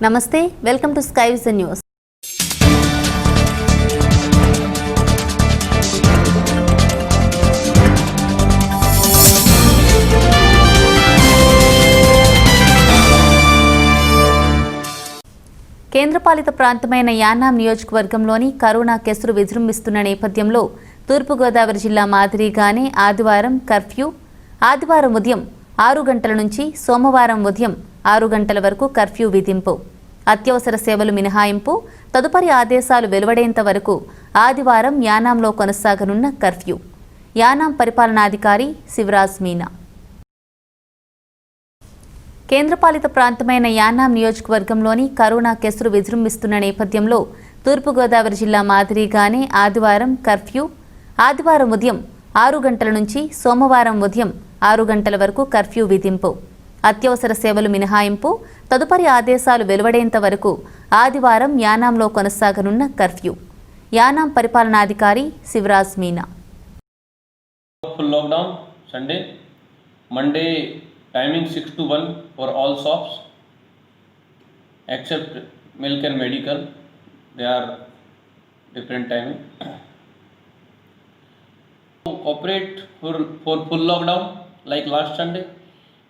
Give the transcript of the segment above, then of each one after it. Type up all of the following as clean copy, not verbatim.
నమస్తే, welcome to sky vision news. కేంద్రపాలిత ప్రాంతమైన యానాం నియోజకవర్గంలోని కరోనా కేసులు విజృంభిస్తున్న నేపథ్యంలో తూర్పుగోదావరి జిల్లా మాదిరిగానే ఆదివారం ఉదయం 6 గంటల నుంచి సోమవారం ఉదయం 6 గంటల వరకు కర్ఫ్యూ విధింపు. అత్యవసర సేవలు మినహాయింపు. తదుపరి ఆదేశాలు వెలువడేంత వరకు ఆదివారం యానాంలో కొనసాగనున్న కర్ఫ్యూ. యానాం పరిపాలనాధికారి శివరాజ్ మీనా. కేంద్రపాలిత ప్రాంతమైన యానాం నియోజకవర్గంలోని కరోనా కేసులు విజృంభిస్తున్న నేపథ్యంలో తూర్పుగోదావరి జిల్లా మాదిరిగానే ఆదివారం ఉదయం 6 గంటల నుంచి సోమవారం ఉదయం 6 గంటల వరకు కర్ఫ్యూ విధింపు. అత్యవసర సేవలు మినహాయింపు. తదుపరి ఆదేశాలు వెలువడేంత వరకు ఆదివారం యానాంలో కొనసాగనున్న కర్ఫ్యూ. యానాం పరిపాలనాధికారి Shivraj Meena. Full lockdown Sunday, Monday timing 6 to 1 for all shops except milk and medical. They are different timing. Operate for full lockdown like last Sunday,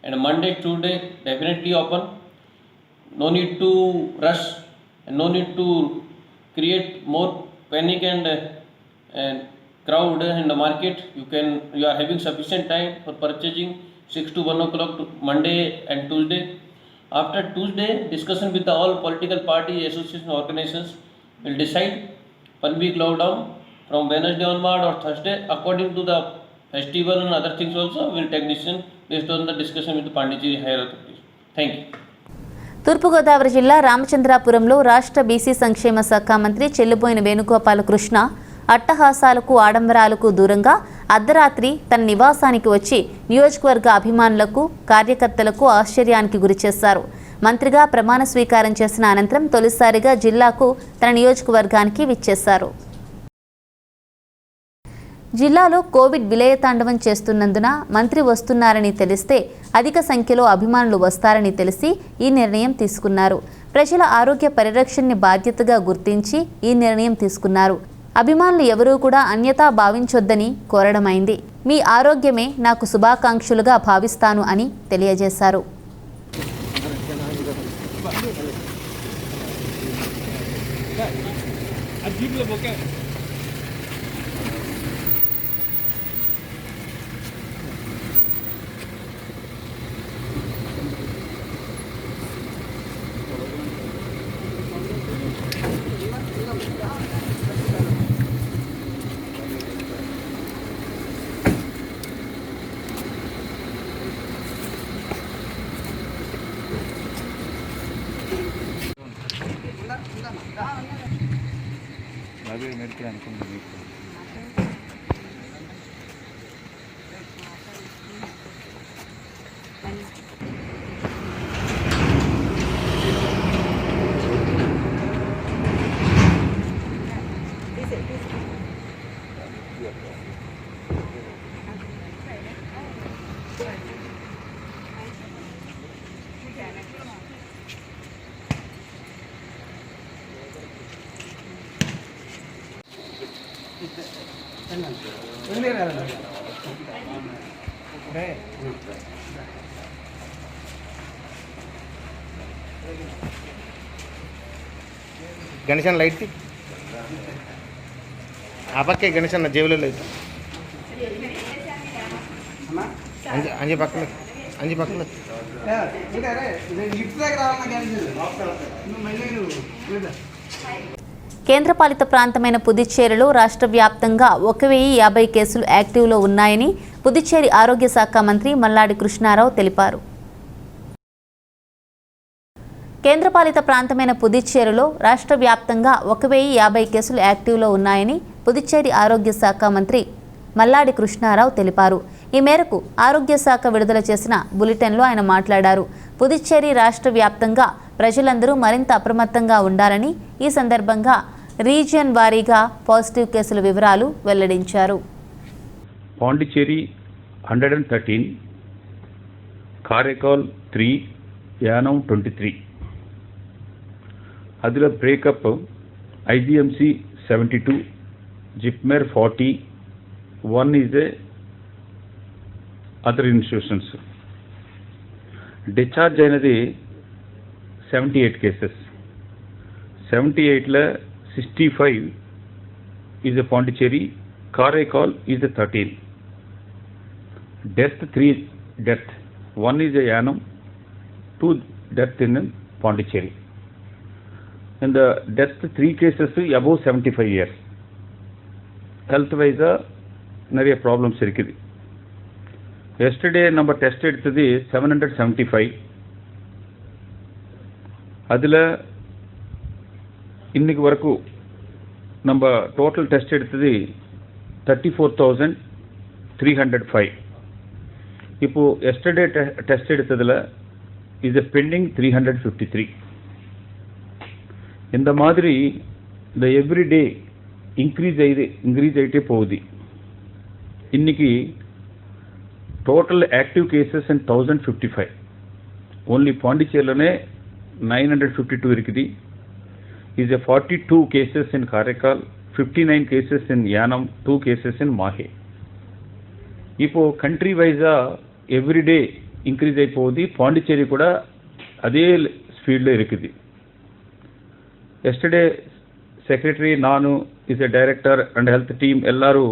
and Monday, Tuesday definitely open. No need to rush and no need to create more panic and crowd in the market. You are having sufficient time for purchasing 6 to 1 o'clock to Monday and Tuesday. After Tuesday, discussion with the all political party association organizations will decide 1 week lockdown from Wednesday onward or Thursday according to the festival and other things. Also will take decision based on the discussion with the Pondicherry higher authorities. Thank you. తూర్పుగోదావరి జిల్లా రామచంద్రాపురంలో రాష్ట్ర BC సంక్షేమ శాఖ మంత్రి చెల్లుబోయిన వేణుగోపాలకృష్ణ అట్టహాసాలకు ఆడంబరాలకు దూరంగా అర్ధరాత్రి తన నివాసానికి వచ్చి నియోజకవర్గ అభిమానులకు కార్యకర్తలకు ఆశ్చర్యానికి గురిచేశారు. మంత్రిగా ప్రమాణ స్వీకారం చేసిన అనంతరం తొలిసారిగా జిల్లాకు తన నియోజకవర్గానికి విచ్చేశారు. జిల్లాలో కోవిడ్ విలయతాండవం చేస్తున్నందున మంత్రి వస్తున్నారని తెలిస్తే అధిక సంఖ్యలో అభిమానులు వస్తారని తెలిసి ఈ నిర్ణయం తీసుకున్నారు. ప్రజల ఆరోగ్య పరిరక్షణని బాధ్యతగా గుర్తించి ఈ నిర్ణయం తీసుకున్నారు. అభిమానులు ఎవరూ కూడా అన్యతా భావించొద్దని కోరడమైంది. మీ ఆరోగ్యమే నాకు శుభాకాంక్షలుగా భావిస్తాను అని తెలియజేశారు. గణేశన్ లైట్ ఆ పక్కే గణేశన్న జేబులో లేదు అంజీ పక్కన కేంద్రపాలిత ప్రాంతమైన పుదుచ్చేరిలో రాష్ట్ర వ్యాప్తంగా 1050 కేసులు యాక్టివ్లో ఉన్నాయని పుదుచ్చేరి ఆరోగ్య శాఖ మంత్రి మల్లాడి కృష్ణారావు తెలిపారు. కేంద్రపాలిత ప్రాంతమైన పుదుచ్చేరిలో రాష్ట్ర వ్యాప్తంగా 1050 కేసులు యాక్టివ్లో ఉన్నాయని పుదుచ్చేరి ఆరోగ్య శాఖ మంత్రి మల్లాడి కృష్ణారావు తెలిపారు. ఈ మేరకు ఆరోగ్య శాఖ విడుదల చేసిన బులెటిన్లో ఆయన మాట్లాడారు. పుదుచ్చేరి రాష్ట్ర వ్యాప్తంగా ప్రజలందరూ మరింత అప్రమత్తంగా ఉండాలని ఈ సందర్భంగా రీజియన్ వారీగా పాజిటివ్ కేసుల వివరాలు వెల్లడించారు. పాండిచ్చేరి 113, కారైకాల్ 3, యానం 23, అందులో breakup IGMC 72, JIPMER 40, 1 is a other institutions. Discharge అయినది 78 కేసెస్. 78లో 65 is a Pondicherry, Karaikal is a 13. Death 3 death, 1 is a Yanam, 2 death in Pondicherry. And the death 3 cases above 75 years. Health wise நிறைய problems இருக்குது. Yesterday நம்ம test எடுத்தது 775. அதில் இன்னைக்கு வரைக்கும் நம்ம டோட்டல் டெஸ்ட் எடுத்தது 34,305. இப்போ எஸ்டர்டே டெஸ்ட் எடுத்ததில் இது பெண்டிங் 353. இந்த மாதிரி இந்த எவ்ரிடே ఇంక్రీజ్ అయితే పోகுది. இன்னைக்கு total active cases in 1055. Only పాండిచేరిలోనే 952 இருக்குது. Is a 42 cases in Karaikal, 59 cases in Yanam, 2 cases in Mahe. இப்போ కంట్రీ వైజా ఎవ్రీడే ఇంక్రీజ్ అయిపోகுది. పాండిచేరి కూడా అదే స్పీడ్లో இருக்குது. ఎస్టర్డే సెక్రటరీ నాను is a director and health team ಎಲ್ಲರೂ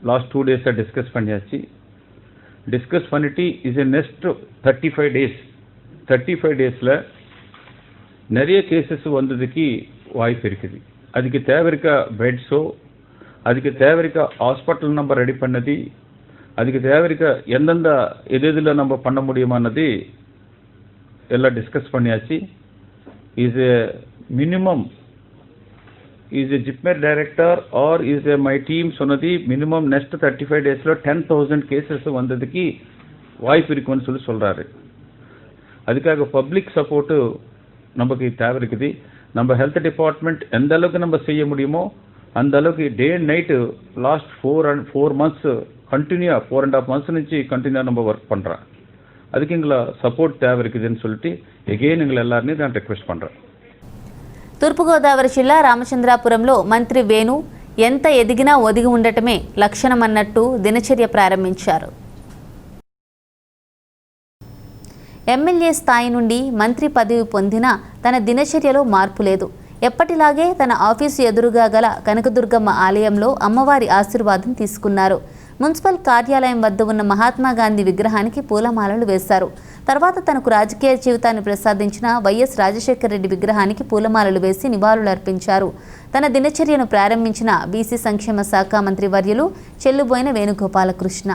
லாஸ்ட் 2 days டிஸ்கஸ் பண்ணியாச்சு. டிஸ்கஸ் பண்ணிட்டு இஸ் எ நெக்ஸ்ட் 35 daysல நிறைய கேசஸ் வந்ததுக்கு வாய்ப்பு இருக்குது. அதுக்கு தேவை இருக்க பெட்ஸோ, அதுக்கு தேவை இருக்க ஹாஸ்பிட்டல் நம்பர் ரெடி பண்ணது, அதுக்கு தேவை இருக்க எந்தெந்த எதில் நம்ம பண்ண முடியுமானது எல்லாம் டிஸ்கஸ் பண்ணியாச்சு. Is a minimum is a Jipmer director or is a my team சொன்னது minimum next 35 daysல 10,000 cases வந்ததுக்கு வாய்ப்பு இருக்குன்னு சொல்றாரு. அதுக்காக பப்ளிக் சப்போர்ட் நமக்கு தேவை இருக்குது. நம்ம ஹெல்த் டிபார்ட்மெண்ட் எந்த அளவுக்கு நம்ம செய்ய முடியுமோ அந்த அளவுக்கு day and night last 4 months continue 4.5 months నుంచి கண்டினியூ நம்ம ஒர்க் பண்றோம். அதுக்கு எங்களை சப்போர்ட் தேவை இருக்குதுன்னு சொல்லிட்டு எகெயின் எங்களை எல்லாரையும் நான் ரிக்வெஸ்ட் பண்றேன். తూర్పుగోదావరి జిల్లా రామచంద్రాపురంలో మంత్రి వేణు ఎంత ఎదిగినా ఒదిగి ఉండటమే లక్షణమన్నట్టు దినచర్య ప్రారంభించారు. ఎమ్మెల్యే స్థాయి నుండి మంత్రి పదవి పొందినా తన దినచర్యలో మార్పు లేదు. ఎప్పటిలాగే తన ఆఫీసు ఎదురుగా గల కనకదుర్గమ్మ ఆలయంలో అమ్మవారి ఆశీర్వాదం తీసుకున్నారు. మున్సిపల్ కార్యాలయం వద్ద ఉన్న మహాత్మా గాంధీ విగ్రహానికి పూలమాలలు వేశారు. తర్వాత తనకు రాజకీయ జీవితాన్ని ప్రసాదించిన వైఎస్ రాజశేఖర రెడ్డి విగ్రహానికి పూలమాలలు వేసి నివాళులర్పించారు. తన దినచర్యను ప్రారంభించిన బీసీ సంక్షేమ శాఖ మంత్రి వర్యులు చెల్లుబోయిన వేణుగోపాలకృష్ణ.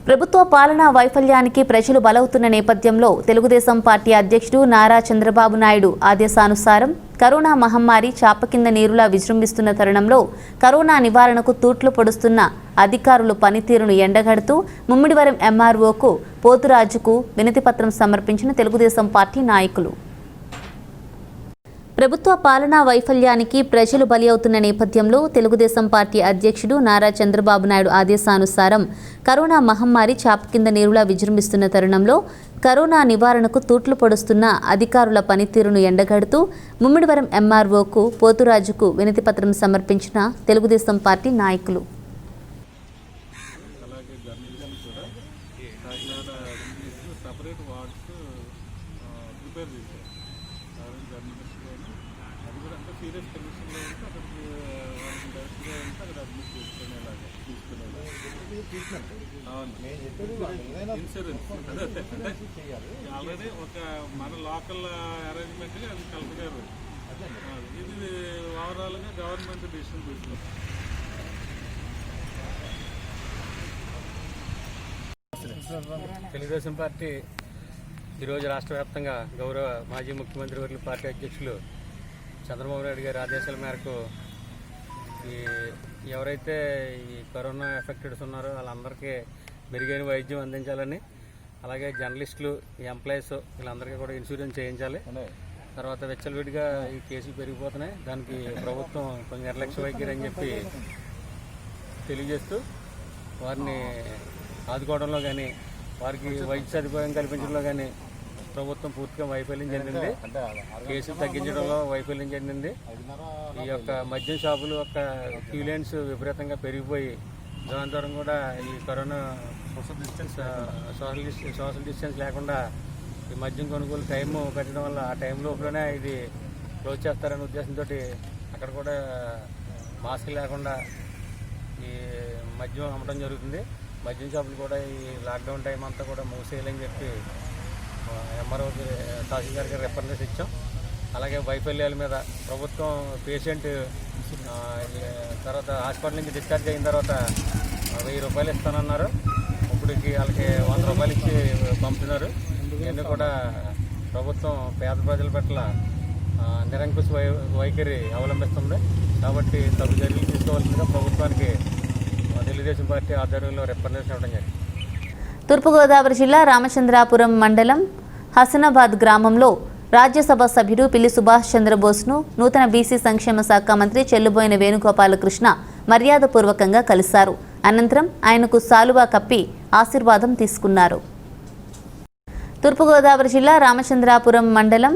ప్రభుత్వ పాలనా వైఫల్యానికి ప్రజలు బలవుతున్న నేపథ్యంలో తెలుగుదేశం పార్టీ అధ్యక్షుడు నారా చంద్రబాబు నాయుడు ఆదేశానుసారం కరోనా మహమ్మారి చాప కింద నీరులా విజృంభిస్తున్న తరుణంలో కరోనా నివారణకు తూట్లు పొడుస్తున్న అధికారుల పనితీరును ఎండగడుతూ ముమ్మిడివరం ఎంఆర్ఓకు పోతురాజుకు వినతిపత్రం సమర్పించిన తెలుగుదేశం పార్టీ నాయకులు. ప్రభుత్వ పాలనా వైఫల్యానికి ప్రజలు బలి అవుతున్న నేపథ్యంలో తెలుగుదేశం పార్టీ అధ్యక్షుడు నారా చంద్రబాబు నాయుడు ఆదేశానుసారం కరోనా మహమ్మారి చాప కింద నీరులా విజృంభిస్తున్న తరుణంలో కరోనా నివారణకు తూట్లు పొడుస్తున్న అధికారుల పనితీరును ఎండగడుతూ ముమ్మిడివరం ఎంఆర్ఓకు పోతురాజుకు వినతిపత్రం సమర్పించిన తెలుగుదేశం పార్టీ నాయకులు. సీరియస్ కండిషన్లో ఉంటే అక్కడికి వాళ్ళకి డైరెక్ట్గా ఉంటే అక్కడ అడ్మిట్ తీసుకునేలాగా అవును ఇన్సూరెన్స్ ఆల్రెడీ ఒక మన లోకల్ అరేంజ్మెంట్గా అది కలెక్టర్ గారు ఇది ఓవరాల్గా గవర్నమెంట్ డిసిషన్ తీసుకుంది. తెలుగుదేశం పార్టీ ఈరోజు రాష్ట్ర వ్యాప్తంగా గౌరవ మాజీ ముఖ్యమంత్రి వర్యులు పార్టీ అధ్యక్షులు చంద్రబాబు నాయుడు గారి ఆదేశాల మేరకు ఎవరైతే ఈ కరోనా ఎఫెక్టెడ్స్ ఉన్నారో వాళ్ళందరికీ మెరుగైన వైద్యం అందించాలని, అలాగే జర్నలిస్టులు, ఎంప్లాయీస్ వీళ్ళందరికీ కూడా ఇన్సూరెన్స్ చేయించాలి. తర్వాత వెచ్చలవిడిగా ఈ కేసులు పెరిగిపోతున్నాయి, దానికి ప్రభుత్వం కొంచెం నిర్లక్ష్య వైఖరి అని చెప్పి తెలియజేస్తూ వారిని ఆదుకోవడంలో కానీ వారికి వైద్య సదుపాయం కల్పించడంలో కానీ ప్రభుత్వం పూర్తిగా వైఫల్యం చెందింది. కేసులు తగ్గించడంలో వైఫల్యం చెందింది. ఈ యొక్క మద్యం షాపులు యొక్క క్యూ లైన్స్ విపరీతంగా పెరిగిపోయి దాని కూడా ఈ కరోనా సోషల్ డిస్టెన్స్ లేకుండా ఈ మద్యం కొనుగోలు టైం పెట్టడం వల్ల ఆ టైం లోపలనే ఇది క్లోజ్ చేస్తారనే ఉద్దేశంతో అక్కడ కూడా మాస్క్ లేకుండా ఈ మద్యం అమ్మడం జరుగుతుంది. మద్యం షాపులు కూడా ఈ లాక్డౌన్ టైం అంతా కూడా మూసేయాలని చెప్పి ఎంఆర్ఓకి తహసీల్దార్ గారికి రిప్రజెంటేషన్ ఇచ్చాం. అలాగే వైఫల్యాల మీద ప్రభుత్వం పేషెంట్ తర్వాత హాస్పిటల్ నుంచి డిశ్చార్జ్ అయిన తర్వాత 1000 రూపాయలు ఇస్తానన్నారు. ఇప్పటికి వాళ్ళకి 100 రూపాయలు ఇచ్చి పంపుతున్నారు. ఇవన్నీ కూడా ప్రభుత్వం పేద ప్రజల పట్ల నిరంకుశ వైఖరి అవలంబిస్తుంది. కాబట్టి తగు చర్యలు తీసుకోవాల్సిందిగా ప్రభుత్వానికి తెలుగుదేశం పార్టీ ఆధ్వర్యంలో రిప్రజెంటేషన్ ఇవ్వడం జరిగింది. తూర్పుగోదావరి జిల్లా రామచంద్రాపురం మండలం హసనాబాద్ గ్రామంలో రాజ్యసభ సభ్యుడు పిల్లి సుభాష్ చంద్రబోస్ను నూతన బీసీ సంక్షేమ శాఖ మంత్రి చెల్లుబోయిన వేణుగోపాలకృష్ణ మర్యాదపూర్వకంగా కలిశారు. అనంతరం ఆయనకు సాలువా కప్పి ఆశీర్వాదం తీసుకున్నారు. తూర్పుగోదావరి జిల్లా రామచంద్రాపురం మండలం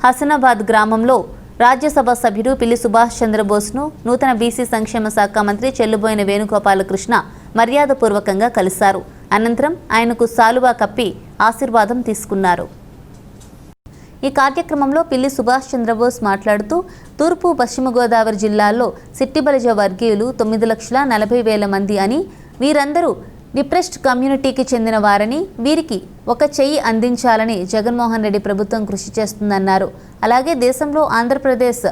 హసనాబాద్ గ్రామంలో రాజ్యసభ సభ్యుడు పిల్లి సుభాష్ చంద్రబోస్ను నూతన బీసీ సంక్షేమ శాఖ మంత్రి చెల్లుబోయిన వేణుగోపాలకృష్ణ మర్యాదపూర్వకంగా కలిశారు. అనంతరం ఆయనకు సాలువా కప్పి ఆశీర్వాదం తీసుకున్నారు. ఈ కార్యక్రమంలో పిల్లి సుభాష్ చంద్రబోస్ మాట్లాడుతూ తూర్పు పశ్చిమ గోదావరి జిల్లాల్లో సిట్టిబలిజ వర్గీయులు 9,40,000 మంది అని, వీరందరూ డిప్రెస్డ్ కమ్యూనిటీకి చెందిన వారని, వీరికి ఒక చెయ్యి అందించాలని జగన్మోహన్ రెడ్డి ప్రభుత్వం కృషి చేస్తుందన్నారు. అలాగే దేశంలో ఆంధ్రప్రదేశ్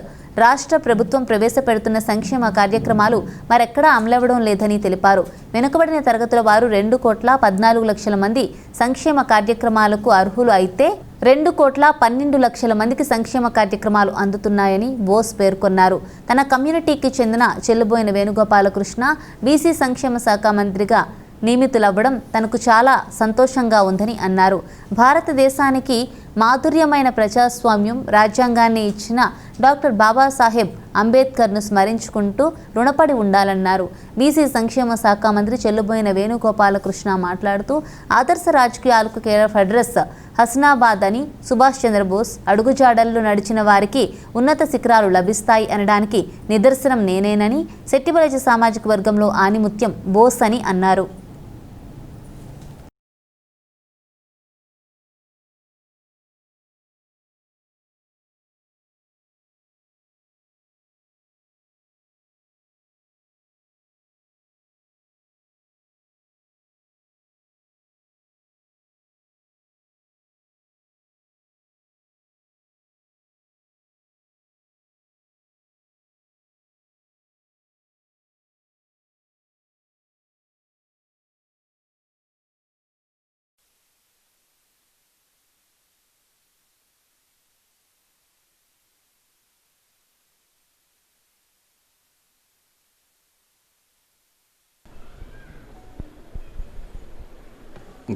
రాష్ట్ర ప్రభుత్వం ప్రవేశపెడుతున్న సంక్షేమ కార్యక్రమాలు మరెక్కడా అమలవ్వడం లేదని తెలిపారు. వెనుకబడిన తరగతుల వారు 2,14,00,000 మంది సంక్షేమ కార్యక్రమాలకు అర్హులు అయితే 2,12,00,000 మందికి సంక్షేమ కార్యక్రమాలు అందుతున్నాయని బోస్ పేర్కొన్నారు. తన కమ్యూనిటీకి చెందిన చెల్లుబోయిన వేణుగోపాలకృష్ణ బీసీ సంక్షేమ శాఖ మంత్రిగా నియమితులవ్వడం తనకు చాలా సంతోషంగా ఉందని అన్నారు. భారతదేశానికి మాధుర్యమైన ప్రజాస్వామ్యం రాజ్యాంగాన్ని ఇచ్చిన డాక్టర్ బాబాసాహెబ్ అంబేద్కర్ను స్మరించుకుంటూ రుణపడి ఉండాలన్నారు. బీసీ సంక్షేమ శాఖ మంత్రి చెల్లుబోయిన వేణుగోపాలకృష్ణ మాట్లాడుతూ ఆదర్శ రాజకీయాలకు కేర్ ఆఫ్ అడ్రస్ హసనాబాద్ అని, సుభాష్ చంద్రబోస్ అడుగుజాడల్లో నడిచిన వారికి ఉన్నత శిఖరాలు లభిస్తాయి అనడానికి నిదర్శనం నేనేనని, సెట్టిబలిజ సామాజిక వర్గంలో ఆనిముత్యం బోస్ అని అన్నారు.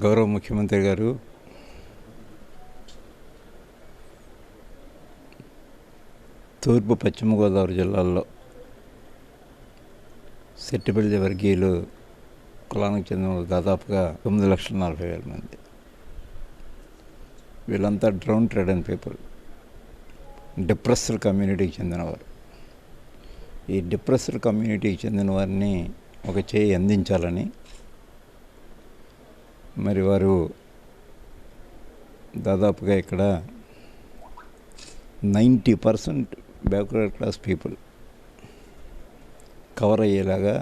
గౌరవ ముఖ్యమంత్రి గారు తూర్పు పశ్చిమ గోదావరి జిల్లాల్లో సెట్టిబలిజ వర్గీయులు కులానికి చెందిన దాదాపుగా 9,40,000 మంది. వీళ్ళంతా drown thread and people, depressed కమ్యూనిటీకి చెందినవారు. ఈ డిప్రెస్డ్ కమ్యూనిటీకి చెందిన వారిని ఒక చేయి అందించాలని మరి వారు దాదాపుగా ఇక్కడ 90% బ్యాక్వర్డ్ క్లాస్ పీపుల్ కవర్ అయ్యేలాగా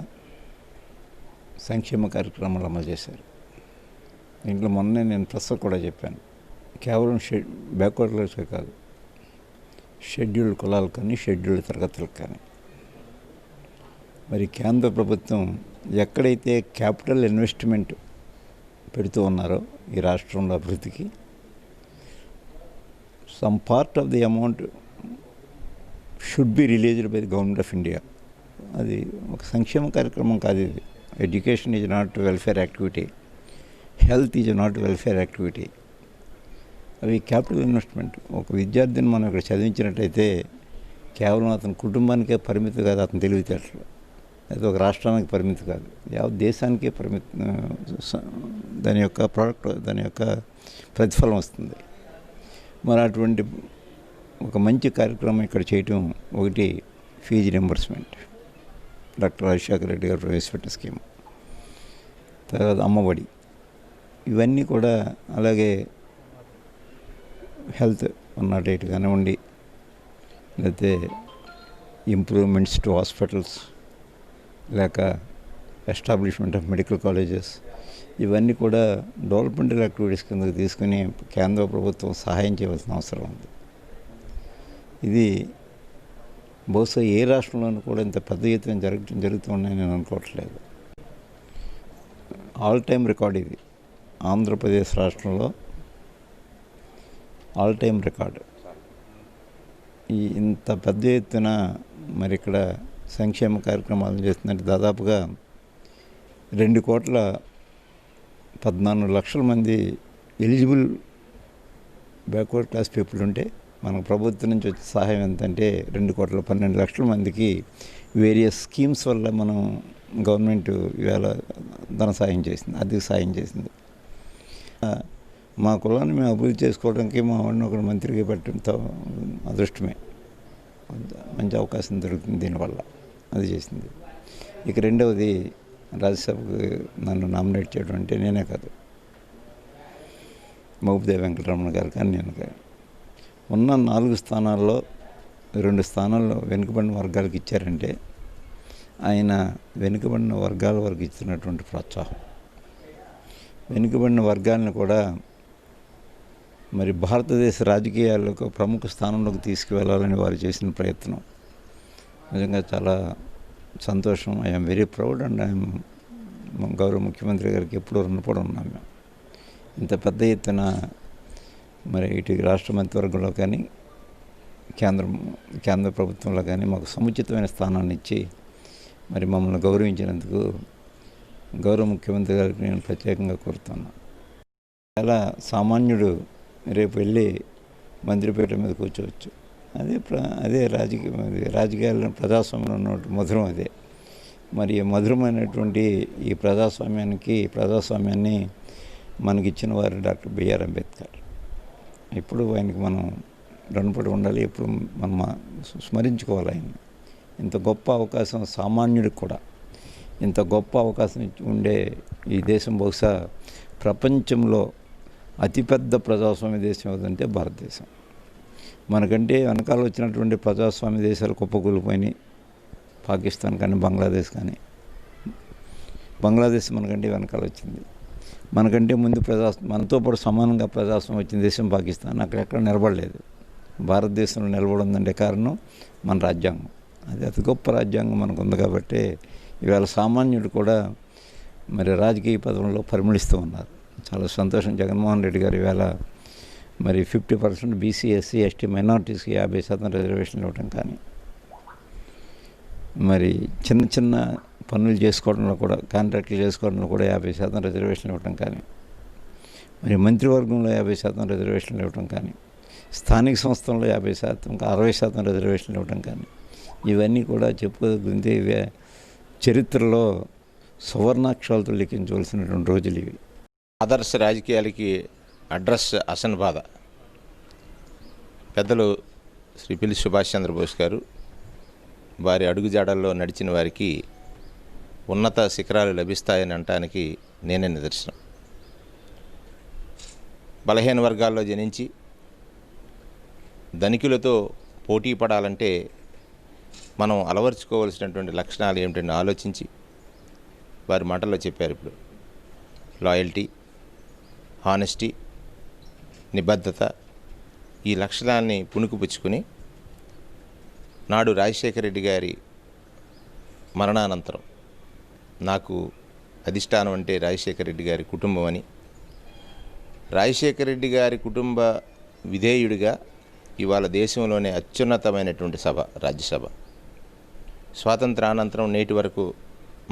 సంక్షేమ కార్యక్రమాలు అమలు చేశారు. దీంట్లో మొన్నే నేను ప్రెస్లో కూడా చెప్పాను, కేవలం బ్యాక్వర్డ్ క్లాస్కే కాదు, షెడ్యూల్డ్ కులాలకు కానీ షెడ్యూల్డ్ తరగతులకు కానీ. మరి కేంద్ర ప్రభుత్వం ఎక్కడైతే క్యాపిటల్ ఇన్వెస్ట్మెంట్ పెడుతూ ఉన్నారో ఈ రాష్ట్రంలో అభివృద్ధికి, some part of the amount should be released by the government of India. అది ఒక సంక్షేమ కార్యక్రమం కాదు ఇది. Education is not welfare activity, health is not welfare activity. అవి క్యాపిటల్ ఇన్వెస్ట్మెంట్. ఒక విద్యార్థిని మనం ఇక్కడ చదివించినట్టయితే కేవలం అతని కుటుంబానికే పరిమితి కాదు, అతని తెలివితేటలు, అది ఒక రాష్ట్రానికి పరిమితి కాదు, యావత్ దేశానికే పరిమితి, దాని యొక్క ప్రోడక్ట్, దాని యొక్క ప్రతిఫలం వస్తుంది. మరి అటువంటి ఒక మంచి కార్యక్రమం ఇక్కడ చేయటం, ఒకటి fee reimbursement, doctor Rajasekhara Reddy గారు ప్రవేశపెట్టిన స్కీమ్, తర్వాత అమ్మఒడి, ఇవన్నీ కూడా, అలాగే హెల్త్ 108 కానివ్వండి, లేకపోతే ఇంప్రూవ్మెంట్స్ టు హాస్పిటల్స్, లేక ఎస్టాబ్లిష్మెంట్ ఆఫ్ మెడికల్ కాలేజెస్, ఇవన్నీ కూడా డెవలప్మెంటల్ యాక్టివిటీస్ కిందకు తీసుకుని కేంద్ర ప్రభుత్వం సహాయం చేయవలసిన అవసరం ఉంది. ఇది బహుశా ఏ రాష్ట్రంలోనూ కూడా ఇంత పెద్ద ఎత్తున జరుగుతుందని నేను అనుకోవట్లేదు. ఆల్ టైమ్ రికార్డ్ ఇది. ఆంధ్రప్రదేశ్ రాష్ట్రంలో ఆల్ టైమ్ రికార్డు. ఇంత పెద్ద ఎత్తున మరి ఇక్కడ సంక్షేమ కార్యక్రమాలు చేస్తున్నట్టు దాదాపుగా 2,14,00,000 మంది ఎలిజిబుల్ బ్యాక్వర్డ్ క్లాస్ పీపుల్ ఉంటే, మనకు ప్రభుత్వం నుంచి వచ్చే సహాయం ఎంతంటే 2,12,00,000 మందికి వేరియస్ స్కీమ్స్ వల్ల మనం గవర్నమెంట్ ఇవాళ ధన సాయం చేసింది, ఆర్థిక సాయం చేసింది. మా కులాన్ని మేము అభివృద్ధి చేసుకోవడానికి మా వాడిని ఒకటి మంత్రిగా పెట్టడంతో అదృష్టమే, మంచి అవకాశం దొరుకుతుంది దీనివల్ల, అది చేసింది. ఇక రెండవది, రాజ్యసభకు నన్ను నామినేట్ చేయడం అంటే నేనే కాదు, మహబూబ్దేవి వెంకటరమణ గారు కానీ నేను కానీ, ఉన్న 4 స్థానాల్లో 2 స్థానాల్లో వెనుకబడిన వర్గాలకు ఇచ్చారంటే ఆయన వెనుకబడిన వర్గాల వరకు ఇచ్చినటువంటి ప్రోత్సాహం, వెనుకబడిన వర్గాలను కూడా మరి భారతదేశ రాజకీయాలకు ప్రముఖ స్థానంలోకి తీసుకువెళ్ళాలని వారు చేసిన ప్రయత్నం నిజంగా చాలా సంతోషం. I'm very proud and I'm గౌరవ ముఖ్యమంత్రి గారికి ఎప్పుడూ రుణపడి ఉన్నాం మేము. ఇంత పెద్ద ఎత్తున మరి ఇటు రాష్ట్ర మంత్రివర్గంలో కానీ కేంద్ర ప్రభుత్వంలో కానీ మాకు సముచితమైన స్థానాన్ని ఇచ్చి మరి మమ్మల్ని గౌరవించినందుకు గౌరవ ముఖ్యమంత్రి గారికి నేను ప్రత్యేకంగా కోరుతున్నాను. చాలా సామాన్యుడు రేపు వెళ్ళి మంత్రిపేట మీద కూర్చోవచ్చు, అదే రాజకీయాల్లో ప్రజాస్వామ్యంలో ఉన్న మధురం అదే. మరి మధురమైనటువంటి ఈ ప్రజాస్వామ్యాన్ని మనకిచ్చిన వారు డాక్టర్ బిఆర్ అంబేద్కర్. ఇప్పుడు ఆయనకి మనం రుణపడి ఉండాలి, ఎప్పుడు మనం స్మరించుకోవాలి ఆయన్ని. ఇంత గొప్ప అవకాశం సామాన్యుడికి కూడా, ఇంత గొప్ప అవకాశం ఉండే ఈ దేశం బహుశా ప్రపంచంలో అతిపెద్ద ప్రజాస్వామ్య దేశం ఏదంటే భారతదేశం. మనకంటే వెనకాల వచ్చినటువంటి ప్రజాస్వామ్య దేశాలు కుప్పకూలిపోయినాయి, పాకిస్తాన్ కానీ బంగ్లాదేశ్ కానీ. బంగ్లాదేశ్ మనకంటే వెనకాల వచ్చింది. మనకంటే ముందు మనతో పాటు సమానంగా ప్రజాస్వామ్యం వచ్చిన దేశం పాకిస్తాన్, అక్కడెక్కడ నిలబడలేదు. భారతదేశంలో నిలబడిందంటే కారణం మన రాజ్యాంగం. అది అతి గొప్ప రాజ్యాంగం మనకు ఉంది కాబట్టి ఇవాళ సామాన్యుడు కూడా మరి రాజకీయ పదవుల్లో పరిమళిస్తూ ఉన్నారు. చాలా సంతోషం. జగన్మోహన్ రెడ్డి గారు ఇవాళ మరి 50% బీసీ, ఎస్సీ, ఎస్టీ మైనారిటీస్కి 50% రిజర్వేషన్లు ఇవ్వడం కానీ, మరి చిన్న చిన్న పనులు చేసుకోవడంలో కూడా, కాంట్రాక్టులు చేసుకోవడంలో కూడా 50% రిజర్వేషన్లు ఇవ్వడం కానీ, మరి మంత్రివర్గంలో 50% రిజర్వేషన్లు ఇవ్వడం కానీ, స్థానిక సంస్థల్లో 50%, 60% రిజర్వేషన్లు ఇవ్వడం కానీ, ఇవన్నీ కూడా చెప్పుకోగలిగితే ఇవే చరిత్రలో సువర్ణాక్షరాలతో లిఖించవలసినటువంటి రోజులు ఇవి. ఆదర్శ రాజకీయాలకి అడ్రస్ అసన్ బాధ పెద్దలు శ్రీ పిల్లి సుభాష్ చంద్రబోస్ గారు, వారి అడుగుజాడల్లో నడిచిన వారికి ఉన్నత శిఖరాలు లభిస్తాయని అనటానికి నేనే నిదర్శనం. బలహీన వర్గాల్లో జనించి ధనికులతో పోటీ పడాలంటే మనం అలవర్చుకోవాల్సినటువంటి లక్షణాలు ఏమిటని ఆలోచించి వారి మాటల్లో చెప్పారు. ఇప్పుడు లాయల్టీ, హానెస్టీ, నిబద్ధత, ఈ లక్షణాన్ని పుణుకుపుచ్చుకుని నాడు రాజశేఖర రెడ్డి గారి మరణానంతరం నాకు అధిష్టానం అంటే రాజశేఖర రెడ్డి గారి కుటుంబం అని, రాజశేఖర రెడ్డి గారి కుటుంబ విధేయుడిగా ఇవాళ దేశంలోనే అత్యున్నతమైనటువంటి సభ రాజ్యసభ. స్వాతంత్రానంతరం నేటి వరకు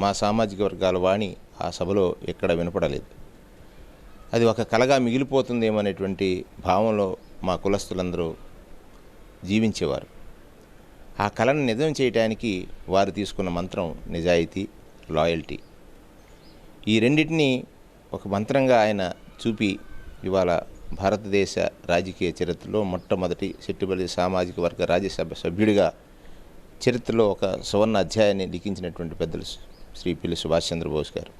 మా సామాజిక వర్గాల వాణి ఆ సభలో ఎక్కడ వినపడలేదు. అది ఒక కలగా మిగిలిపోతుందేమనేటువంటి భావంలో మా కులస్తులందరూ జీవించేవారు. ఆ కళను నిజం చేయడానికి వారు తీసుకున్న మంత్రం నిజాయితీ, లాయల్టీ. ఈ రెండింటినీ ఒక మంత్రంగా ఆయన చూపి ఇవాళ భారతదేశ రాజకీయ చరిత్రలో మొట్టమొదటి సెట్టిబలి సామాజిక వర్గ రాజ్యసభ సభ్యుడిగా చరిత్రలో ఒక సువర్ణ అధ్యాయాన్ని లిఖించినటువంటి పెద్దలు శ్రీ పిల్లి సుభాష్ చంద్రబోస్ గారు.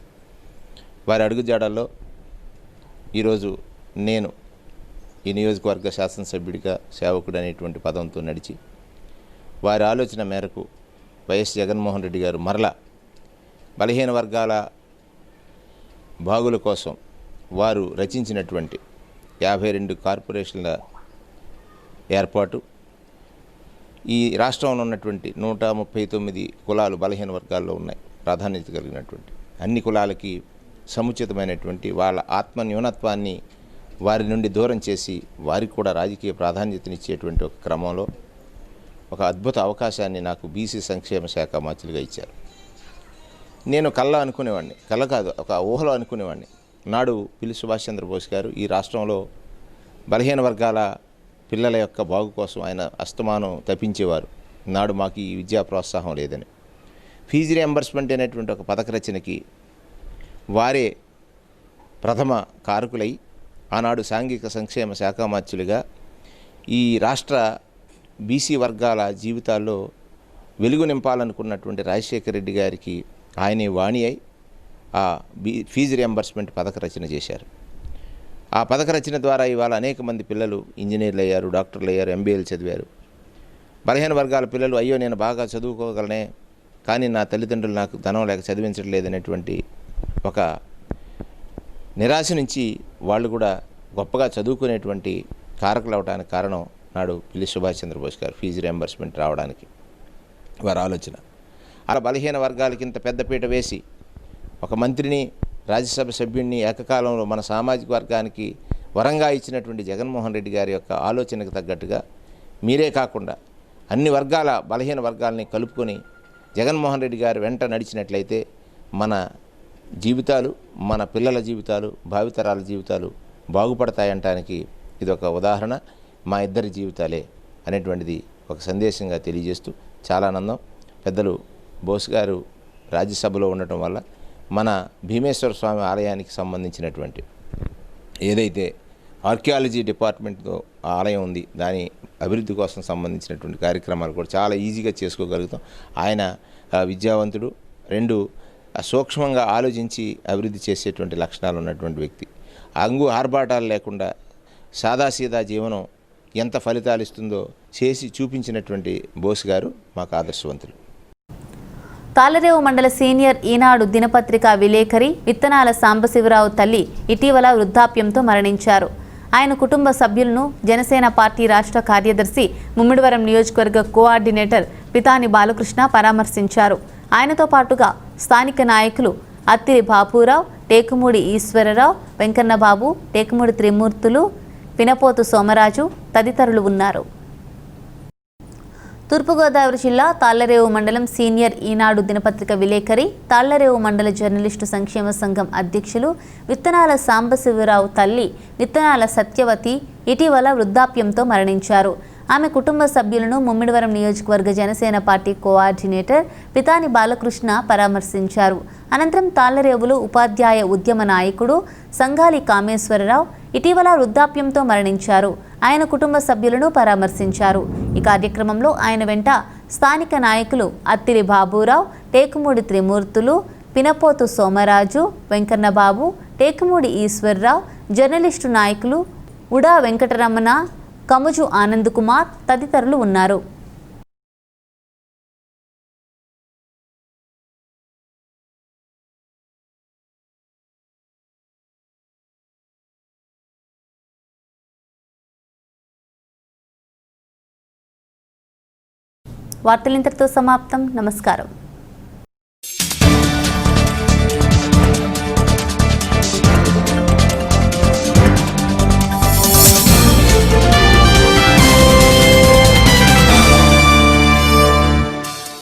వారి అడుగుజాడల్లో ఈరోజు నేను ఈ నియోజకవర్గ శాసనసభ్యుడిగా సేవకుడు అనేటువంటి పదంతో నడిచి వారి ఆలోచన మేరకు వైఎస్ జగన్మోహన్ రెడ్డి గారు మరలా బలహీన వర్గాల బాగుల కోసం వారు రచించినటువంటి 52 కార్పొరేషన్ల ఏర్పాటు, ఈ రాష్ట్రంలో ఉన్నటువంటి 139 కులాలు బలహీన వర్గాల్లో ఉన్నాయి, ప్రాధాన్యత కలిగినటువంటి అన్ని కులాలకి సముచితమైనటువంటి వాళ్ళ ఆత్మ న్యూనత్వాన్ని వారి నుండి దూరం చేసి వారికి కూడా రాజకీయ ప్రాధాన్యతనిచ్చేటువంటి ఒక క్రమంలో ఒక అద్భుత అవకాశాన్ని నాకు బీసీ సంక్షేమ శాఖ మంత్రిగా ఇచ్చారు. నేను కళ్ళ అనుకునేవాడిని, కళ్ళ కాదు ఒక ఊహలో అనుకునేవాడిని. నాడు పిల్లి సుభాష్ చంద్రబోస్ గారు ఈ రాష్ట్రంలో బలహీన వర్గాల పిల్లల యొక్క బాగు కోసం ఆయన అస్తమానం తప్పించేవారు. నాడు మాకు ఈ విద్యా ప్రోత్సాహం లేదని ఫీజు రియంబర్స్మెంట్ అనేటువంటి ఒక పథక రచనకి వారే ప్రథమ కారకులై ఆనాడు సాంఘిక సంక్షేమ శాఖ మంత్రులుగా ఈ రాష్ట్ర బీసీ వర్గాల జీవితాల్లో వెలుగు నింపాలనుకున్నటువంటి రాజశేఖర రెడ్డి గారికి ఆయనే వాణి అయి ఆ ఫీజు రియంబర్స్మెంట్ పథక రచన చేశారు. ఆ పథక రచన ద్వారా ఇవాళ అనేక మంది పిల్లలు ఇంజనీర్లు అయ్యారు, డాక్టర్లు అయ్యారు, ఎంబీఏలు చదివారు. బలహీన వర్గాల పిల్లలు అయ్యో నేను బాగా చదువుకోగలనే కానీ నా తల్లిదండ్రులు నాకు ధనం లేక చదివించట్లేదనేటువంటి ఒక నిరాశ నుంచి వాళ్ళు కూడా గొప్పగా చదువుకునేటువంటి కారకులు అవడానికి కారణం నాడు పిల్లి సుభాష్ చంద్రబోస్ గారు ఫీజు రియంబర్స్మెంట్ రావడానికి వారి ఆలోచన. అలా బలహీన వర్గాలకి ఇంత పెద్దపీట వేసి ఒక మంత్రిని రాజ్యసభ సభ్యుడిని ఏకకాలంలో మన సామాజిక వర్గానికి వరంగా ఇచ్చినటువంటి జగన్మోహన్ రెడ్డి గారి యొక్క ఆలోచనకు తగ్గట్టుగా మీరే కాకుండా అన్ని వర్గాల బలహీన వర్గాలని కలుపుకొని జగన్మోహన్ రెడ్డి గారు వెంట నడిచినట్లయితే మన జీవితాలు, మన పిల్లల జీవితాలు, భావితరాల జీవితాలు బాగుపడతాయంటానికి ఇది ఒక ఉదాహరణ. మా ఇద్దరి జీవితాలే అనేటువంటిది ఒక సందేశంగా తెలియజేస్తూ చాలా ఆనందం. పెద్దలు బోస్ గారు రాజ్యసభలో ఉండటం వల్ల మన భీమేశ్వర స్వామి ఆలయానికి సంబంధించినటువంటి ఏదైతే ఆర్కియాలజీ డిపార్ట్మెంట్తో ఆలయం ఉంది దాని అభివృద్ధి కోసం సంబంధించినటువంటి కార్యక్రమాలు కూడా చాలా ఈజీగా చేసుకోగలుగుతాం. ఆయన విద్యావంతుడు, రెండు సూక్ష్మంగా ఆలోచించి అభివృద్ధి చేసేటువంటి లక్షణాలు ఉన్నటువంటి వ్యక్తి. ఆర్భాటాలు లేకుండా సాదాసీదా జీవనం ఎంత ఫలితాలు ఇస్తుందో చేసి చూపించినటువంటి బోస్ గారు మాకు ఆదర్శవంతులు. తాళ్లరేవు మండల సీనియర్ ఈనాడు దినపత్రిక విలేకరి విత్తనాల సాంబశివరావు తల్లి ఇటీవల వృద్ధాప్యంతో మరణించారు. ఆయన కుటుంబ సభ్యులను జనసేన పార్టీ రాష్ట్ర కార్యదర్శి ముమ్మిడివరం నియోజకవర్గ కోఆర్డినేటర్ పితాని బాలకృష్ణ పరామర్శించారు. ఆయనతో పాటుగా స్థానిక నాయకులు అత్తిరి బాపురావు, టేకుమూడి ఈశ్వరరావు, వెంకన్నబాబు, టేకుమూడి త్రిమూర్తులు, పినపోతు సోమరాజు తదితరులు ఉన్నారు. తూర్పుగోదావరి జిల్లా తాళ్లరేవు మండలం సీనియర్ ఈనాడు దినపత్రిక విలేకరి, తాళ్లరేవు మండల జర్నలిస్టు సంక్షేమ సంఘం అధ్యక్షులు విత్తనాల సాంబశివరావు తల్లి విత్తనాల సత్యవతి ఇటీవల వృద్ధాప్యంతో మరణించారు. ఆమె కుటుంబ సభ్యులను ముమ్మిడివరం నియోజకవర్గ జనసేన పార్టీ కోఆర్డినేటర్ పితాని బాలకృష్ణ పరామర్శించారు. అనంతరం తాళ్లరేవులు ఉపాధ్యాయ ఉద్యమ నాయకుడు సంగాలి కామేశ్వరరావు ఇటీవల వృద్ధాప్యంతో మరణించారు. ఆయన కుటుంబ సభ్యులను పరామర్శించారు. ఈ కార్యక్రమంలో ఆయన వెంట స్థానిక నాయకులు అత్తిరి బాబురావు, టేకుమూడి త్రిమూర్తులు, పినపోతు సోమరాజు, వెంకన్నబాబు, టేకుమూడి ఈశ్వరరావు, జర్నలిస్టు నాయకులు ఉడా వెంకటరమణ, కముజు ఆనంద్ కుమార్ తదితరులు ఉన్నారు. వార్తలు ఇంతటితో సమాప్తం. నమస్కారం.